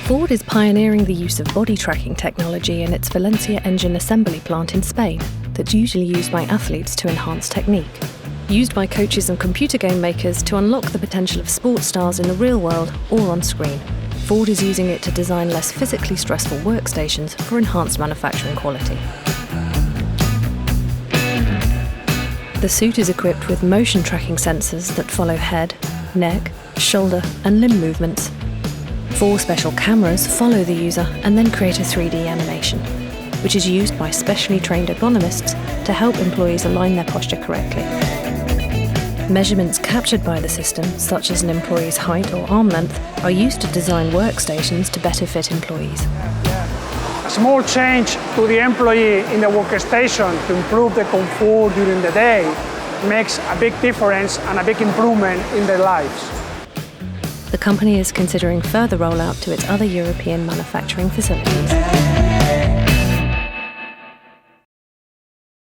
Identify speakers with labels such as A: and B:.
A: Ford is pioneering the use of body tracking technology in its Valencia Engine Assembly Plant in Spain that's usually used by athletes to enhance technique. Used by coaches and computer game makers to unlock the potential of sports stars in the real world or on screen. Ford is using it to design less physically stressful workstations for enhanced manufacturing quality. The suit is equipped with motion tracking sensors that follow head, neck, shoulder and limb movements. 4 special cameras follow the user and then create a 3D animation, which is used by specially trained ergonomists to help employees align their posture correctly. Measurements captured by the system, such as an employee's height or arm length, are used to design workstations to better fit employees.
B: A small change to the employee in the workstation to improve the comfort during the day makes a big difference and a big improvement in their lives.
A: The company is considering further rollout to its other European manufacturing facilities.